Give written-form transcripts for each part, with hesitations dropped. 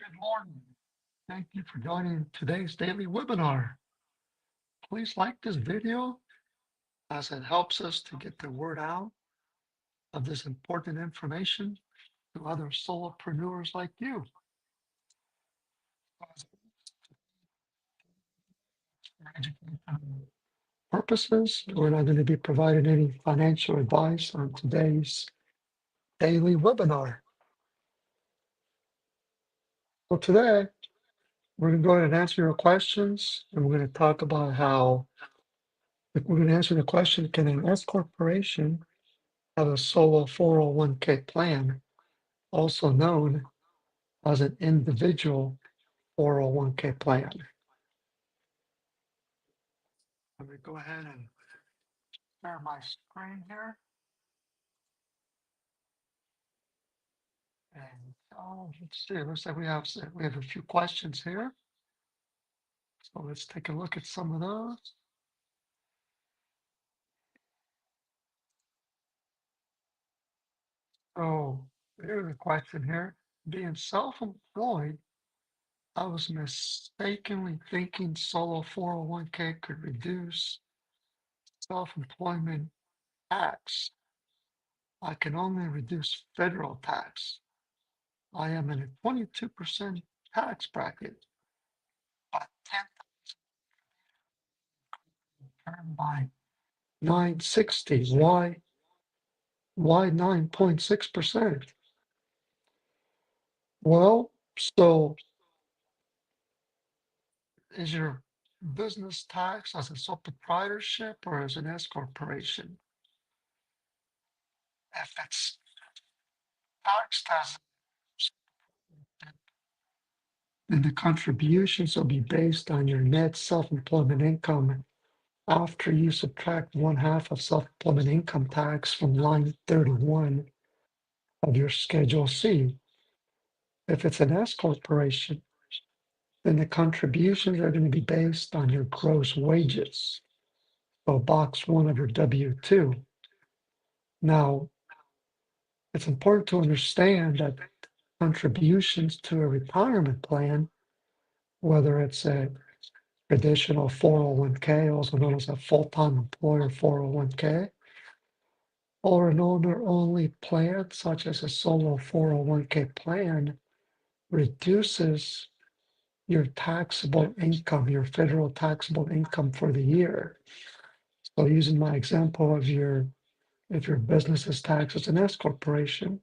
Good morning. Thank you for joining today's daily webinar. Please like this video as it helps us to get the word out of this important information to other solopreneurs like you. For educational purposes, we're not going to be providing any financial advice on today's daily webinar. So today, we're going to go ahead and answer your questions, and we're going to talk about how we're going to answer the question, can an S corporation have a solo 401k plan, also known as an individual 401k plan? Let me go ahead and share my screen here. And let's see, it looks like we have a few questions here. So let's take a look at some of those. Oh, here's a question here. Being self-employed, I was mistakenly thinking solo 401k could reduce self-employment tax. I can only reduce federal tax. I am in a 22% tax bracket, but 10 turned by 960. Why 9.6%? Well, so is your business tax as a sole proprietorship or as an S corporation? If it's taxed as, then the contributions will be based on your net self-employment income after you subtract 1/2 of self-employment income tax from line 31 of your Schedule C. If it's an S corporation, then the contributions are going to be based on your gross wages. So box 1 of your W-2. Now, it's important to understand that contributions to a retirement plan, whether it's a traditional 401k, also known as a full-time employer 401k, or an owner-only plan, such as a solo 401k plan, reduces your taxable income, your federal taxable income for the year. So using my example of if your business is taxed as an S corporation,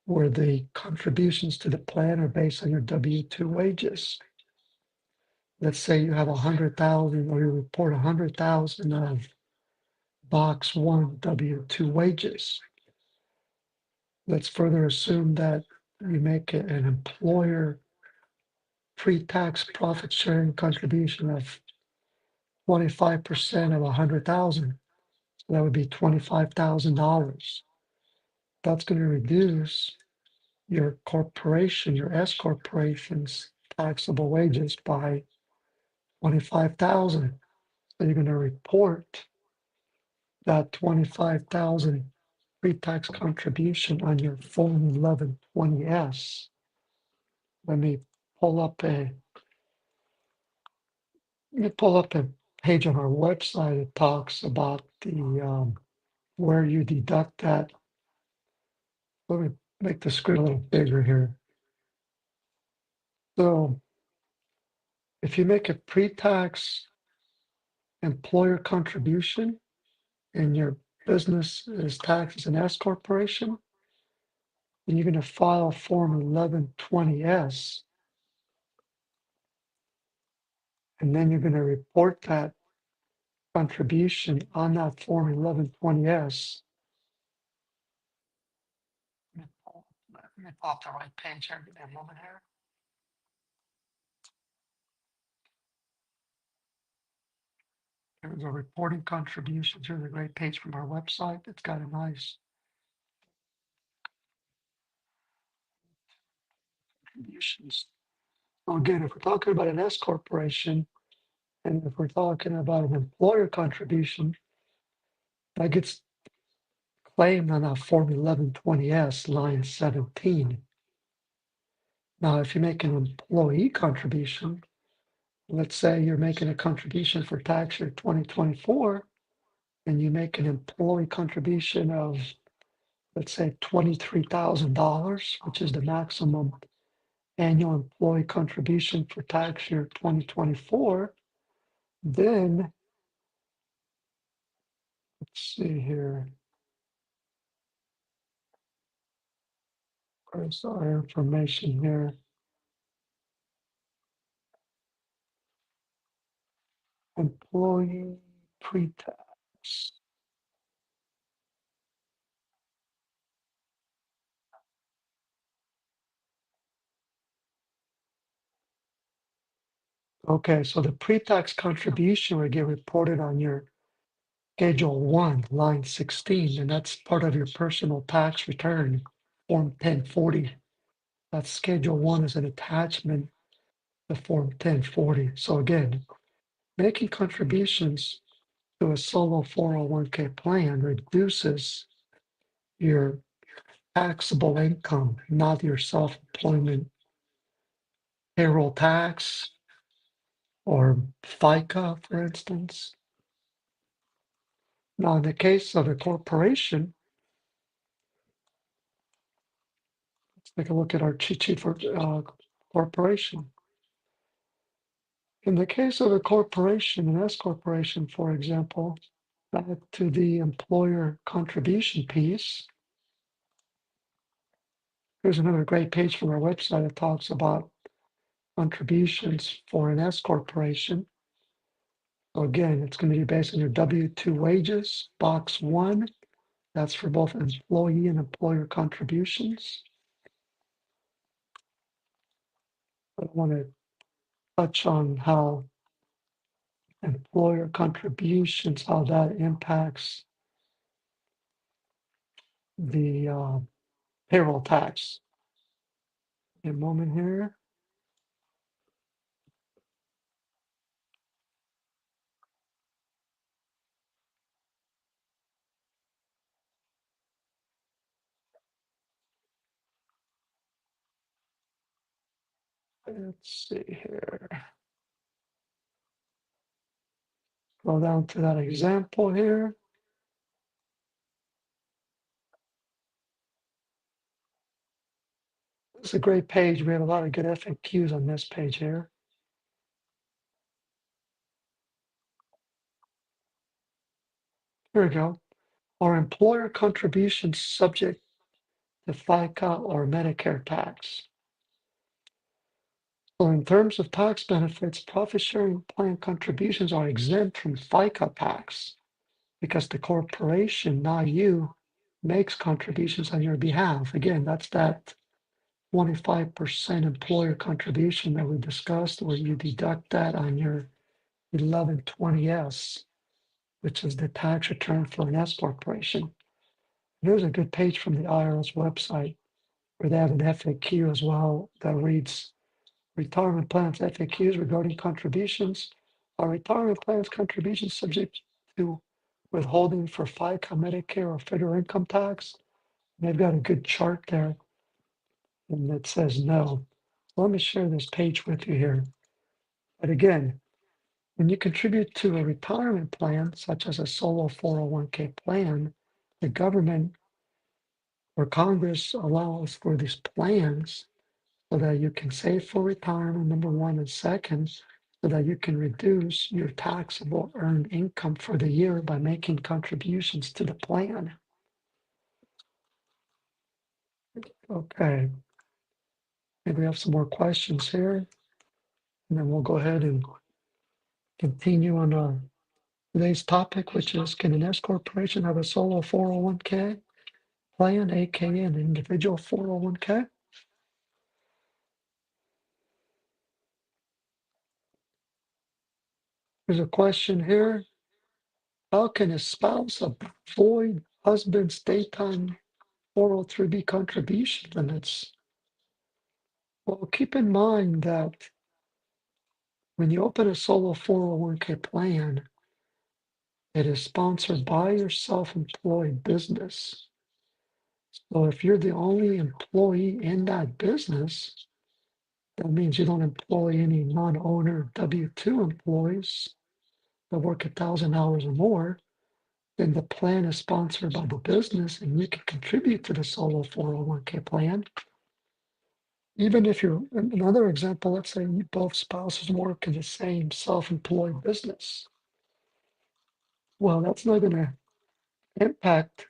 where the contributions to the plan are based on your W-2 wages. Let's say you have 100,000 or you report 100,000 of box 1 W-2 wages. Let's further assume that you make an employer pre-tax profit sharing contribution of 25% of 100,000. So that would be $25,000. That's going to reduce your corporation, your S corporation's taxable wages by 25,000. So you're going to report that 25,000 pre-tax contribution on your Form 1120S. Let me pull up a page on our website that talks about the where you deduct that. Let me make the screen a little bigger here. So if you make a pre-tax employer contribution and your business is taxed as an S corporation, then you're going to file Form 1120S, and then you're going to report that contribution on that Form 1120S. Let me pull up the right page here. Give me a moment here. There's a reporting contributions. Here's a great page from our website. It's got a nice contributions. So again, if we're talking about an S corporation, and if we're talking about an employer contribution, that gets claimed on that Form 1120S, line 17. Now, if you make an employee contribution, let's say you're making a contribution for tax year 2024, and you make an employee contribution of, let's say, $23,000, which is the maximum annual employee contribution for tax year 2024, then let's see here. Where's our information here? Employee pre-tax. Okay, so the pre-tax contribution will get reported on your Schedule 1, line 16, and that's part of your personal tax return, Form 1040. That Schedule 1 is an attachment to Form 1040. So again, making contributions to a solo 401k plan reduces your taxable income, not your self-employment payroll tax or FICA, for instance. Now, in the case of a corporation, let's take a look at our cheat sheet for corporation. In the case of a corporation, an S corporation, for example, back to the employer contribution piece, here's another great page from our website that talks about contributions for an S corporation. So again, it's going to be based on your W-2 wages, box 1. That's for both employee and employer contributions. I want to touch on how employer contributions, how that impacts the payroll tax. A moment here. Let's see here. Go down to that example here. It's a great page. We have a lot of good FAQs on this page here. Here we go. Are employer contributions subject to FICA or Medicare tax? So in terms of tax benefits, profit sharing plan contributions are exempt from FICA tax because the corporation, not you, makes contributions on your behalf. Again, that's that 25% employer contribution that we discussed, where you deduct that on your 1120S, which is the tax return for an S corporation. There's a good page from the IRS website where they have an FAQ as well that reads retirement plans FAQs regarding contributions. Are retirement plans contributions subject to withholding for FICA, Medicare, or federal income tax? And they've got a good chart there, and it says no. Let me share this page with you here. But again, when you contribute to a retirement plan, such as a solo 401k plan, the government or Congress allows for these plans so that you can save for retirement, number one, and second, so that you can reduce your taxable earned income for the year by making contributions to the plan. Okay, maybe we have some more questions here, and then we'll go ahead and continue on today's topic, which is, can an S corporation have a solo 401k plan, aka an individual 401k? There's a question here. How can a spouse avoid husband's daytime 403b contribution limits? Well, keep in mind that when you open a solo 401k plan, it is sponsored by your self-employed business. So if you're the only employee in that business, That means you don't employ any non-owner W-2 employees that work 1,000 hours or more. Then the plan is sponsored by the business and you can contribute to the solo 401k plan. Even if you're, another example, let's say you both spouses work in the same self-employed business. Well, that's not going to impact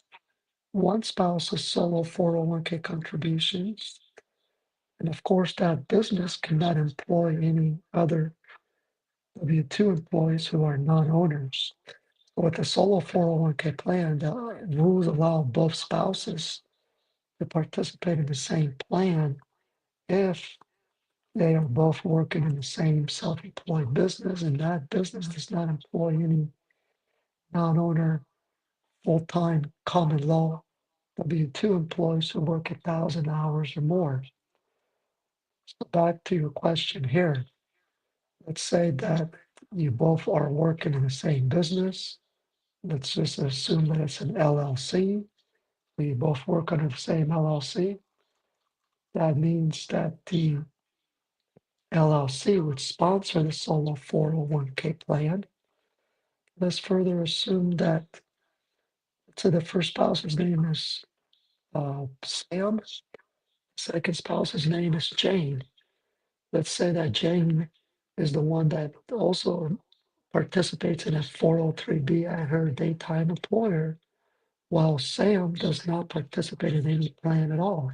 one spouse's solo 401k contributions. And of course, that business cannot employ any other W-2 employees who are non-owners. With a solo 401k plan, the rules allow both spouses to participate in the same plan if they are both working in the same self-employed business and that business does not employ any non-owner full-time common law W-2 employees who work 1,000 hours or more. So back to your question here. Let's say that you both are working in the same business. Let's just assume that it's an LLC. We both work under the same LLC. That means that the LLC would sponsor the solo 401k plan. Let's further assume that, so the first spouse's name is Sam, second spouse's name is Jane. Let's say that Jane is the one that also participates in a 403b at her daytime employer, while Sam does not participate in any plan at all.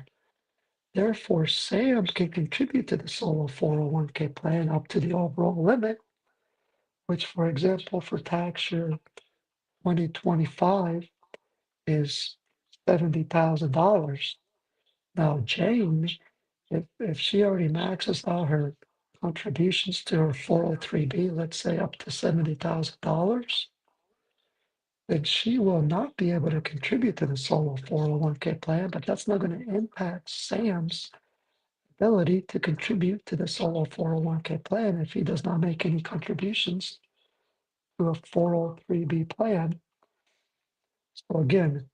Therefore, Sam can contribute to the solo 401k plan up to the overall limit, which, for example, for tax year 2025 is $70,000. Now, Jane, if she already maxes out her contributions to her 403b, let's say up to $70,000, then she will not be able to contribute to the solo 401k plan, but that's not going to impact Sam's ability to contribute to the solo 401k plan if he does not make any contributions to a 403b plan. So again,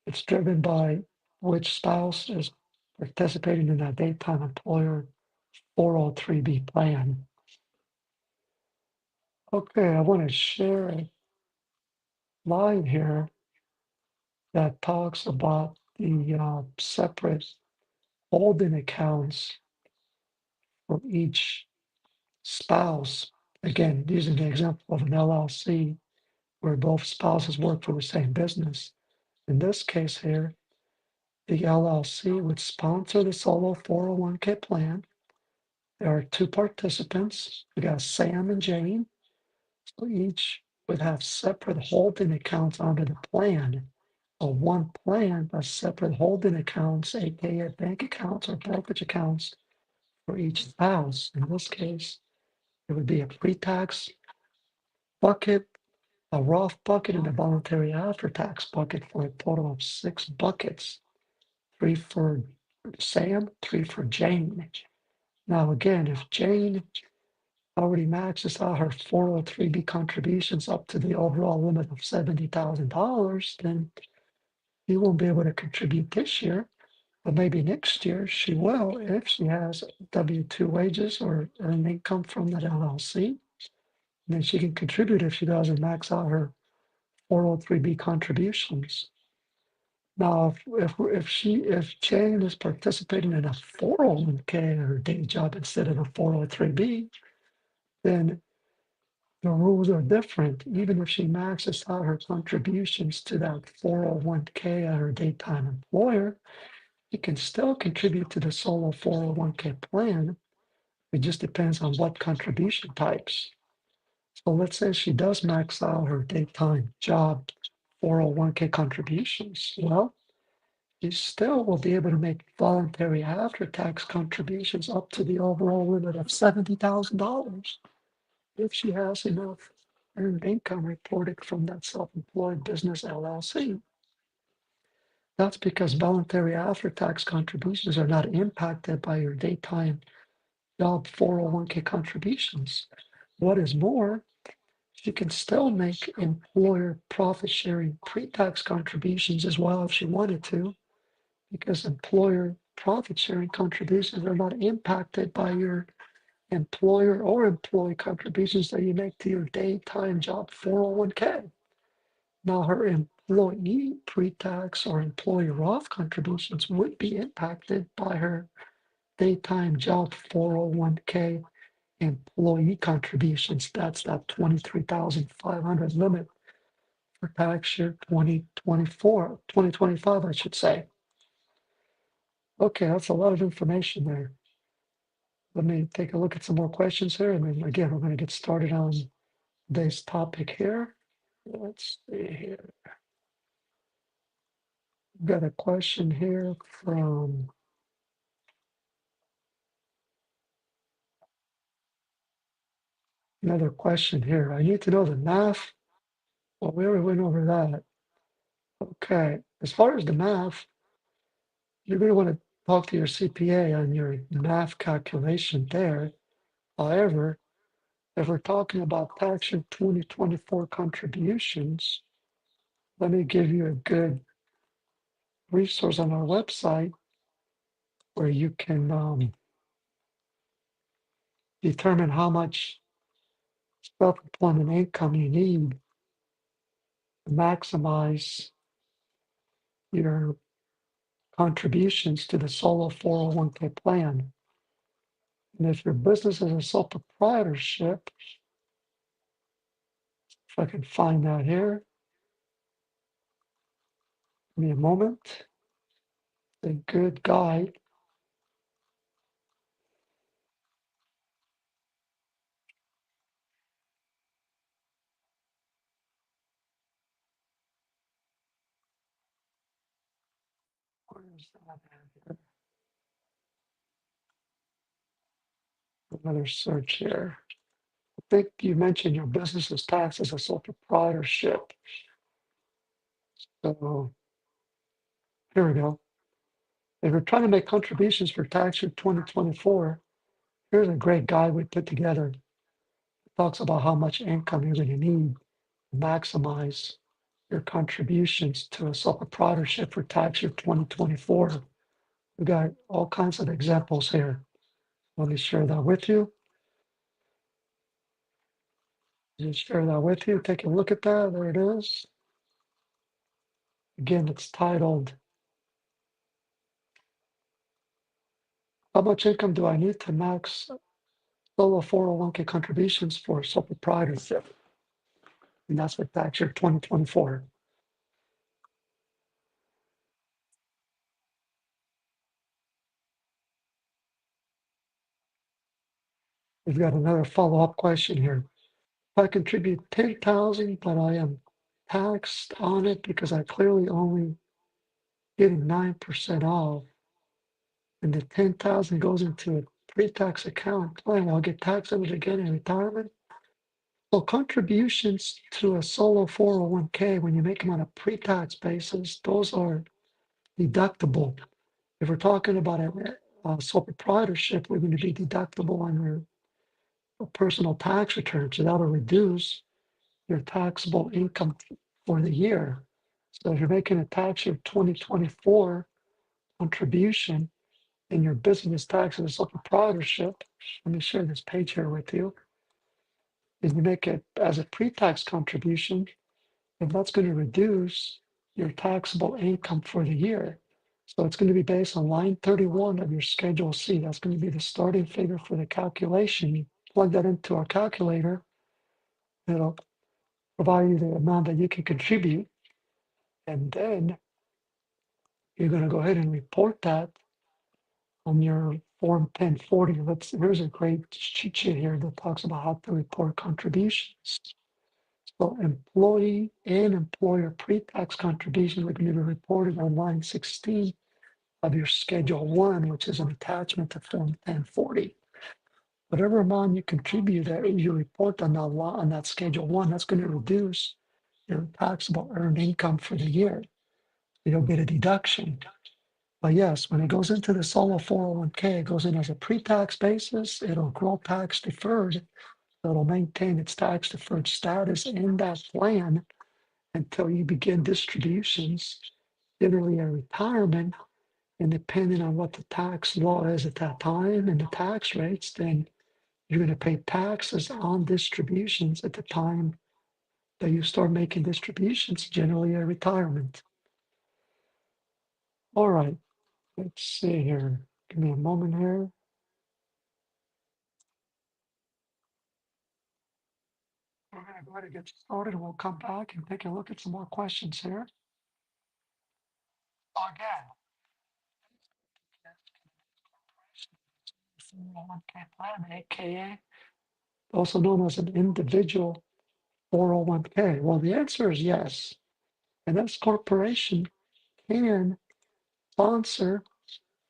it's driven by which spouse is participating in that daytime employer 403b plan. Okay, I want to share a line here that talks about the separate holding accounts for each spouse. Again, using the example of an LLC where both spouses work for the same business. In this case here, the LLC would sponsor the solo 401k plan. There are two participants. We got Sam and Jane. So each would have separate holding accounts under the plan. So one plan has separate holding accounts, aka bank accounts or brokerage accounts for each spouse. In this case, it would be a pre-tax bucket, a Roth bucket, and a voluntary after-tax bucket for a total of 6 buckets, 3 for Sam, 3 for Jane. Now again, if Jane already maxes out her 403b contributions up to the overall limit of $70,000, then she won't be able to contribute this year, but maybe next year she will if she has W-2 wages or earned income from that LLC. And then she can contribute if she doesn't max out her 403b contributions. Now, if Jane is participating in a 401k or day job instead of a 403b, then the rules are different. Even if she maxes out her contributions to that 401k at her daytime employer, she can still contribute to the solo 401k plan. It just depends on what contribution types. So let's say she does max out her daytime job 401k contributions. Well, she still will be able to make voluntary after-tax contributions up to the overall limit of $70,000 if she has enough earned income reported from that self-employed business LLC. That's because voluntary after-tax contributions are not impacted by your daytime job 401k contributions. What is more, she can still make employer profit-sharing pre-tax contributions as well if she wanted to, because employer profit sharing contributions are not impacted by your employer or employee contributions that you make to your daytime job 401k. Now, her employee pre-tax or employee Roth contributions would be impacted by her daytime job 401k employee contributions. That's that 23,500 limit for tax year 2024, 2025, I should say. Okay, that's a lot of information there. Let me take a look at some more questions here, and then again, we're going to get started on today's topic here. Let's see here. We've got a question here from another question here. I need to know the math. Well, we already went over that. Okay, as far as the math, you're going to want to talk to your CPA on your math calculation there. However, if we're talking about tax year 2024 contributions, let me give you a good resource on our website where you can determine how much self-employment income you need to maximize your contributions to the solo 401k plan. And if your business is a sole proprietorship, if I can find that here, give me a moment. A good guide. Where is that at here? Another search here. I think you mentioned your business is taxed as a sole proprietorship. So here we go. If you're trying to make contributions for tax year 2024, here's a great guide we put together. It talks about how much income you're going to need to maximize your contributions to a sole proprietorship for tax year 2024. We got all kinds of examples here. Let me share that with you. Just share that with you. Take a look at that. There it is. Again, it's titled, How much income do I need to max solo 401k contributions for sole proprietorship? And that's for tax year 2024. We've got another follow-up question here. If I contribute 10,000, but I am taxed on it because I clearly only getting 9% off, and the 10,000 goes into a pre-tax account plan, I'll get taxed on it again in retirement. So contributions to a solo 401k, when you make them on a pre-tax basis, those are deductible. If we're talking about a sole proprietorship, we're going to be deductible on your personal tax return. So that'll reduce your taxable income for the year. So if you're making a tax year 2024 contribution and your business tax as a sole proprietorship, let me share this page here with you. If you make it as a pre-tax contribution, and that's going to reduce your taxable income for the year. So it's going to be based on line 31 of your Schedule C. That's going to be the starting figure for the calculation. You plug that into our calculator, it'll provide you the amount that you can contribute. And then you're going to go ahead and report that on your Form 1040. Here's a great cheat sheet here that talks about how to report contributions. So employee and employer pre-tax contributions are going to be reported on line 16 of your Schedule 1, which is an attachment to Form 1040. Whatever amount you contribute that you report on that Schedule 1, that's going to reduce your taxable earned income for the year. You'll get a deduction. But yes, when it goes into the solo 401k, it goes in as a pre-tax basis. It'll grow tax deferred. So it'll maintain its tax deferred status in that plan until you begin distributions, generally a retirement, And depending on what the tax law is at that time and the tax rates, then you're going to pay taxes on distributions at the time that you start making distributions, generally a retirement. All right, let's see here. Give me a moment here. We're going to go ahead and get started. We'll come back and take a look at some more questions here. Again, 401k plan, aka also known as an individual 401k. Well, the answer is yes. An S corporation can sponsor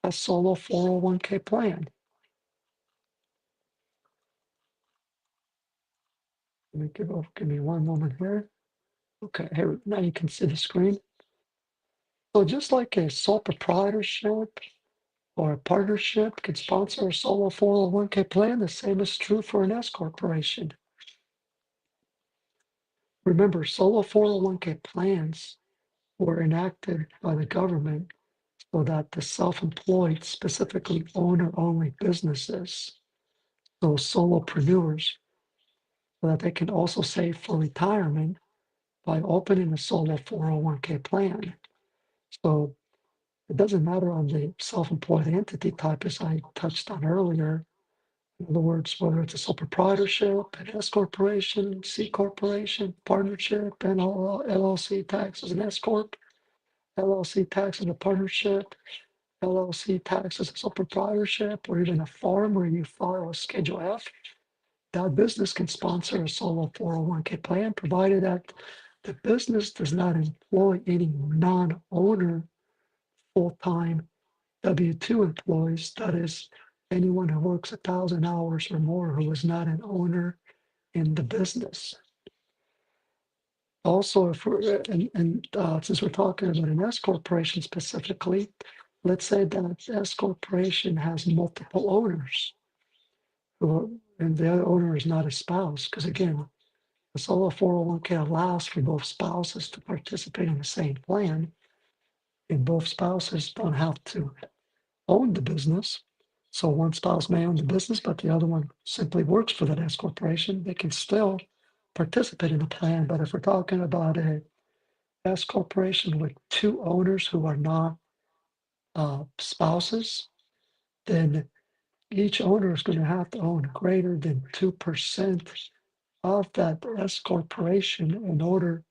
a solo 401k plan. Give me one moment here. Okay, here, now you can see the screen. So just like a sole proprietorship or a partnership can sponsor a solo 401k plan, the same is true for an S corporation. Remember, solo 401k plans were enacted by the government so that the self-employed, specifically owner-only businesses, those solopreneurs, so that they can also save for retirement by opening a solo 401k plan. So it doesn't matter on the self-employed entity type, as I touched on earlier. In other words, whether it's a sole proprietorship, an S corporation, C corporation, partnership, and LLC tax as an S corp, LLC tax as a partnership, LLC tax as a sole proprietorship, or even a farm where you file a Schedule F, that business can sponsor a solo 401k plan, provided that the business does not employ any non-owner full-time W-2 employees. That is, anyone who works 1,000 hours or more who is not an owner in the business. Also, if we're since we're talking about an S corporation specifically, let's say that S corporation has multiple owners, and the other owner is not a spouse, because again, the solo 401k allows for both spouses to participate in the same plan, and both spouses don't have to own the business. So one spouse may own the business, but the other one simply works for that S corporation. They can still participate in the plan. But if we're talking about a S corporation with two owners who are not spouses, then each owner is going to have to own greater than 2% of that S corporation in order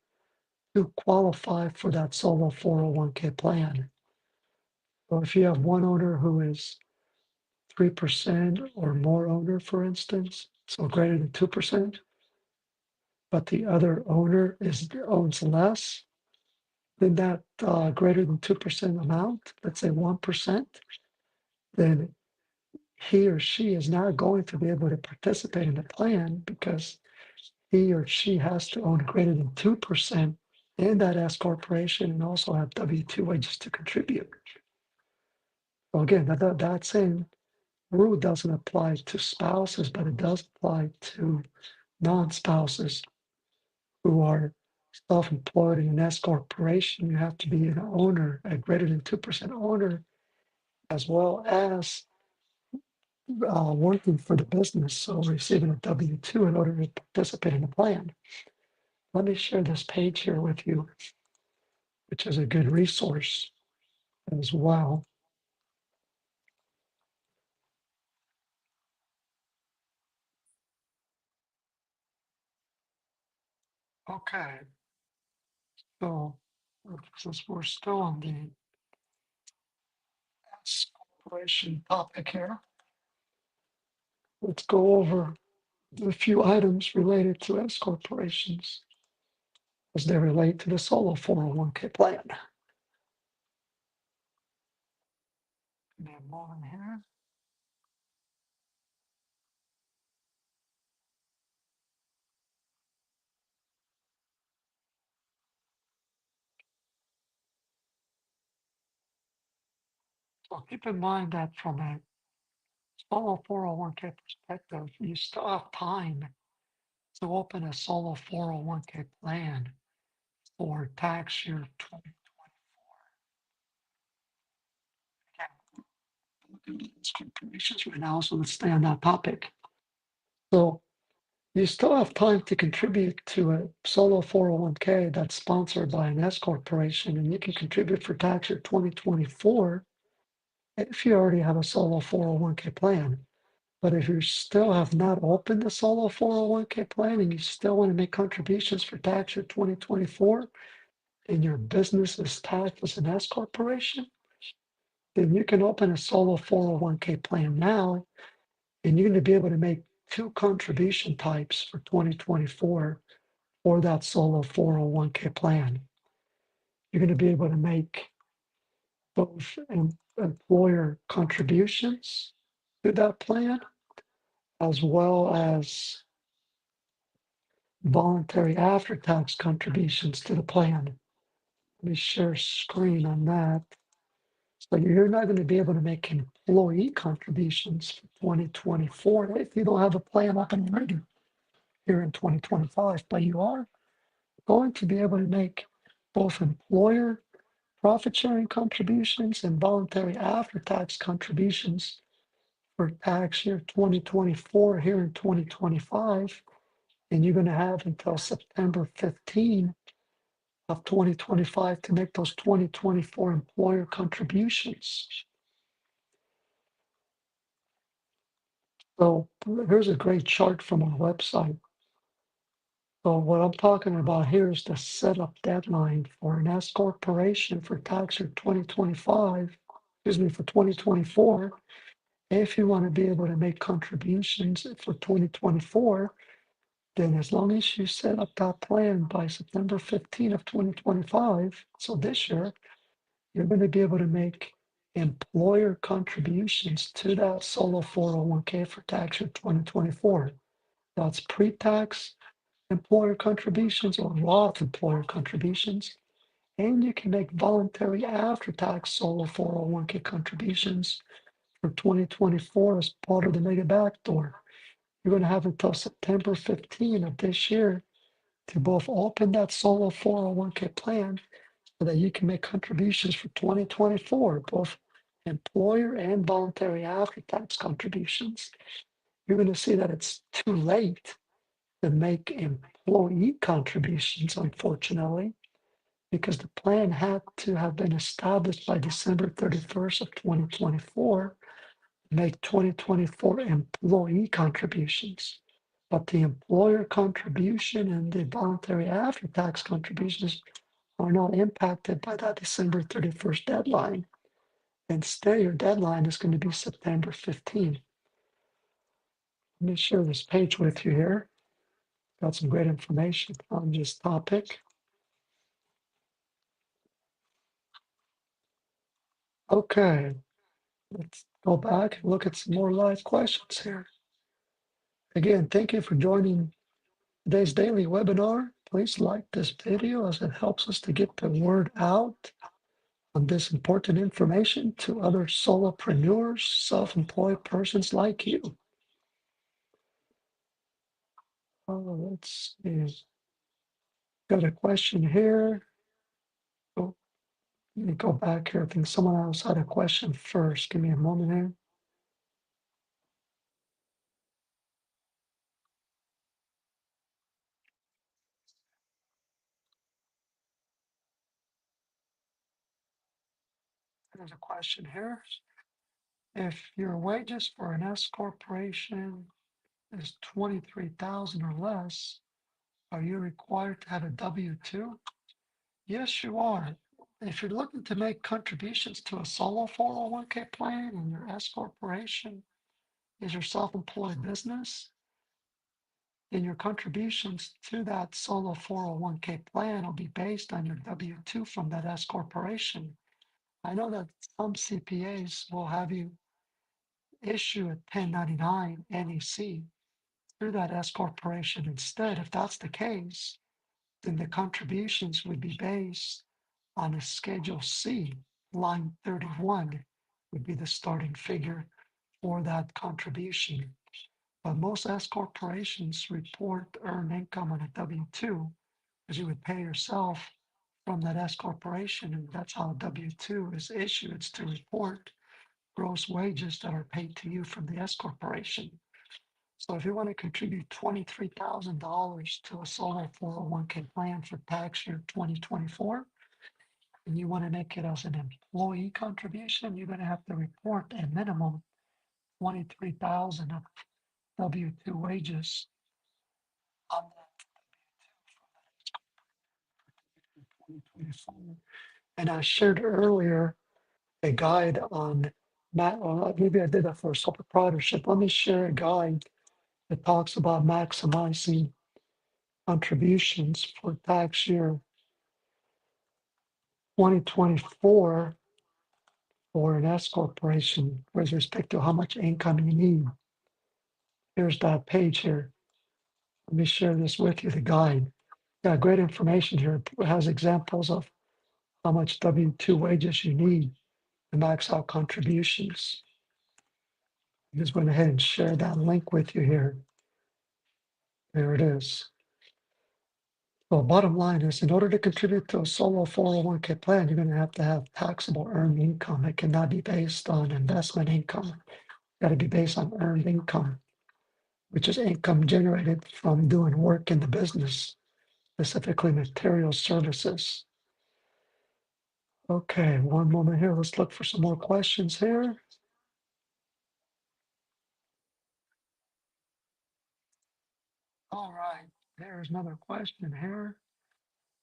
to qualify for that solo 401k plan. So if you have one owner who is 3% or more owner, for instance, so greater than 2%, but the other owner owns less than that greater than 2% amount, let's say 1%, then he or she is not going to be able to participate in the plan because he or she has to own greater than 2% in that S corporation and also have W-2 wages to contribute. So again, that same rule doesn't apply to spouses, but it does apply to non-spouses who are self-employed in an S corporation. You have to be an owner, a greater than 2% owner, as well as working for the business, so receiving a W-2 in order to participate in the plan. Let me share this page here with you, which is a good resource as well. Okay, so since we're still on the S corporation topic here, let's go over a few items related to S corporations as they relate to the solo 401k plan. Give me a moment here. So keep in mind that from a solo 401k perspective, you still have time to open a solo 401k plan for tax year 2024. corporations right now, so let's stay on that topic. So you still have time to contribute to a solo 401k that's sponsored by an S corporation, and you can contribute for tax year 2024 if you already have a solo 401k plan. But if you still have not opened a solo 401k plan and you still want to make contributions for tax year 2024, and your business is taxed as an S corporation, then you can open a solo 401k plan now, and you're going to be able to make two contribution types for 2024 for that solo 401k plan. You're going to be able to make both employer contributions to that plan as well as voluntary after-tax contributions to the plan. Let me share screen on that. So you're not going to be able to make employee contributions for 2024 if you don't have a plan up and ready here in 2025, but you are going to be able to make both employer profit sharing contributions and voluntary after-tax contributions for tax year 2024 here in 2025. And you're going to have until September 15 of 2025 to make those 2024 employer contributions. So here's a great chart from our website. So what I'm talking about here is the setup deadline for an S corporation for tax year 2025, for 2024. If you want to be able to make contributions for 2024, then as long as you set up that plan by September 15 of 2025, so this year, you're going to be able to make employer contributions to that solo 401k for tax year 2024. That's pre-tax employer contributions or Roth employer contributions. And you can make voluntary after-tax solo 401k contributions for 2024 as part of the mega backdoor. You're going to have until September 15 of this year to both open that solo 401k plan so that you can make contributions for 2024, both employer and voluntary after-tax contributions. You're going to see that it's too late to make employee contributions, unfortunately, because the plan had to have been established by December 31st of 2024 to make 2024 employee contributions. But the employer contribution and the voluntary after-tax contributions are not impacted by that December 31st deadline. Instead, your deadline is going to be September 15. Let me share this page with you here. Got some great information on this topic. Okay, let's go back and look at some more live questions here. Again, thank you for joining today's daily webinar. Please like this video as it helps us to get the word out on this important information to other solopreneurs, self-employed persons like you. Let's see. Got a question here. Oh, let me go back here. I think someone else had a question first. Give me a moment here. There's a question here. If your wages for an S corporation is 23,000 or less, are you required to have a W-2? Yes, you are. If you're looking to make contributions to a solo 401k plan and your S corporation is your self-employed business, then your contributions to that solo 401k plan will be based on your W-2 from that S corporation. I know that some CPAs will have you issue a 1099 NEC through that S corporation instead. If that's the case, then the contributions would be based on a Schedule C, line 31 would be the starting figure for that contribution. But most S corporations report earned income on a W-2 because you would pay yourself from that S corporation, and that's how a W-2 is issued. It's to report gross wages that are paid to you from the S corporation. So if you want to contribute $23,000 to a solo 401k plan for tax year 2024, and you want to make it as an employee contribution, you're going to have to report a minimum 23,000 of W-2 wages on that 2024. And I shared earlier a guide on maybe I did that for sole proprietorship. Let me share a guide that talks about maximizing contributions for tax year 2024 for an S corporation with respect to how much income you need. Here's that page here. Let me share this with you, the guide. Yeah, great information here. It has examples of how much W-2 wages you need to max out contributions. I just went ahead and share that link with you here. There it is. Well, bottom line is, in order to contribute to a solo 401k plan, you're going to have taxable earned income. It cannot be based on investment income. It's got to be based on earned income, which is income generated from doing work in the business, specifically material services. Okay, one moment here. Let's look for some more questions here. All right, there's another question here.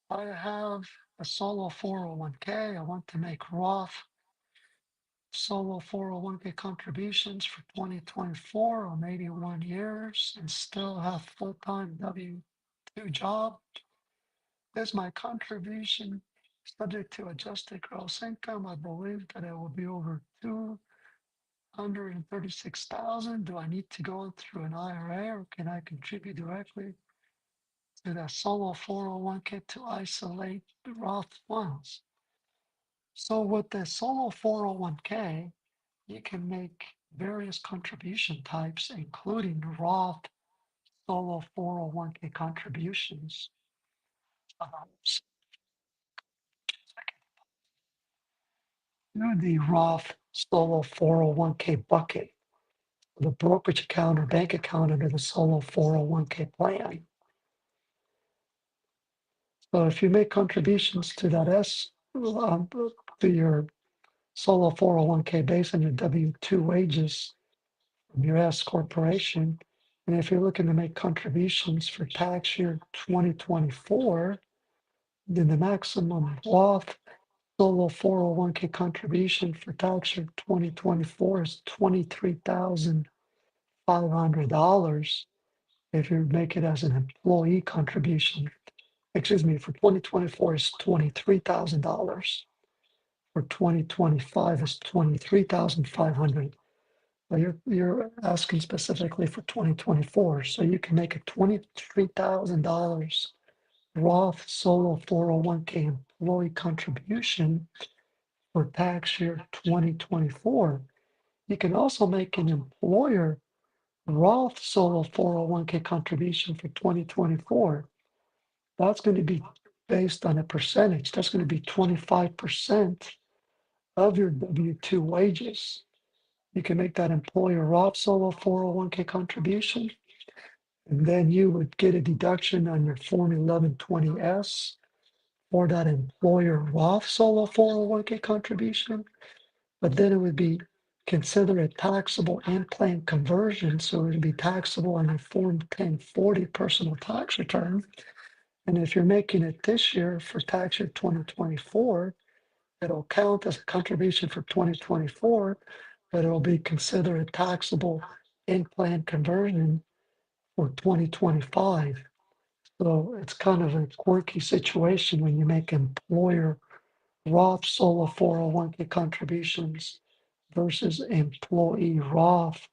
I have a solo 401k. I want to make Roth solo 401k contributions for 2024 or maybe 1 years and still have full-time W-2 job. Is my contribution subject to adjusted gross income? I believe that it will be over 236,000. Do I need to go through an IRA or can I contribute directly to that solo 401k to isolate the Roth funds? So with the solo 401k, you can make various contribution types, including Roth solo 401k contributions. To the Roth solo 401k bucket, the brokerage account or bank account under the solo 401k plan. So if you make contributions to that to your solo 401k based on your W-2 wages from your S corporation, and if you're looking to make contributions for tax year 2024, then the maximum Roth solo 401k contribution for tax year 2024 is $23,500 if you make it as an employee contribution. Excuse me, for 2024 is $23,000. For 2025 is $23,500. But you're asking specifically for 2024, so you can make a $23,000 Roth solo 401k employee contribution for tax year 2024. You can also make an employer Roth solo 401k contribution for 2024. That's going to be based on a percentage. That's going to be 25% of your W-2 wages. You can make that employer Roth solo 401k contribution, and then you would get a deduction on your Form 1120S for that employer Roth solo 401k contribution, but then it would be considered a taxable in-plan conversion, so it would be taxable on a Form 1040 personal tax return. And if you're making it this year for tax year 2024, it'll count as a contribution for 2024, but it'll be considered a taxable in-plan conversion for 2025. So it's kind of a quirky situation when you make employer Roth solo 401k contributions versus employee Roth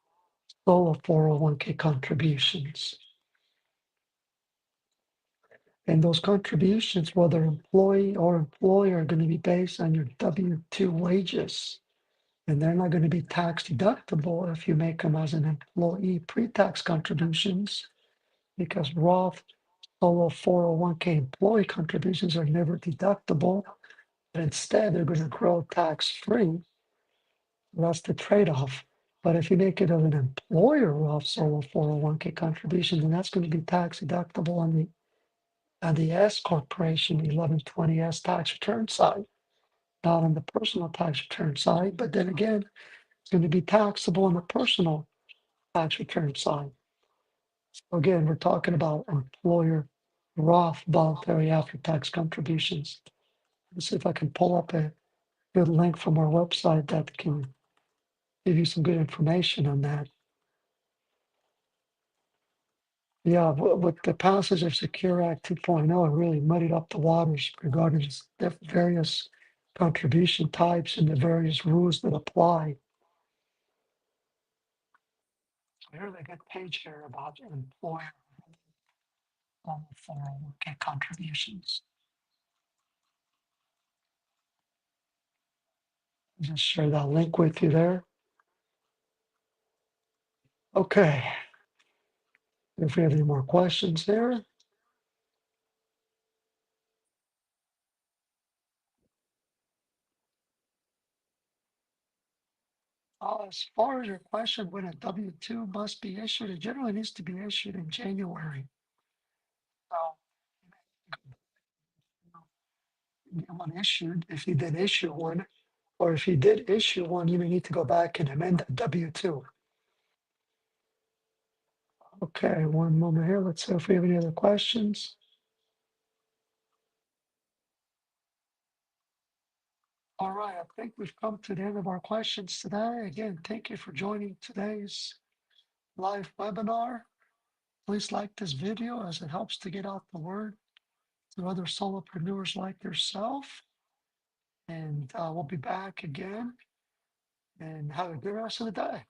solo 401k contributions. And those contributions, whether employee or employer, are going to be based on your W-2 wages. And they're not going to be tax deductible if you make them as an employee pre-tax contributions, because Roth solo 401k employee contributions are never deductible, but instead they're going to grow tax-free. That's the trade-off. But if you make it of an employer of solo 401k contribution, then that's going to be tax deductible on the S corporation 1120S tax return side, not on the personal tax return side. But then again, it's going to be taxable on the personal tax return side. So again, we're talking about employer Roth voluntary after-tax contributions. Let's see if I can pull up a good link from our website that can give you some good information on that. Yeah, with the passage of Secure Act 2.0, it really muddied up the waters regarding the various contribution types and the various rules that apply. So here's a good page here about employer 401k contributions. Just share that link with you there. Okay. If we have any more questions there. As far as your question, when a W-2 must be issued, it generally needs to be issued in January. So get one issued if you did issue one, or if you did issue one, you may need to go back and amend that W-2. Okay, one moment here. Let's see if we have any other questions. All right, I think we've come to the end of our questions today. Again, thank you for joining today's live webinar. Please like this video as it helps to get out the word to other solopreneurs like yourself. And we'll be back again, and have a good rest of the day.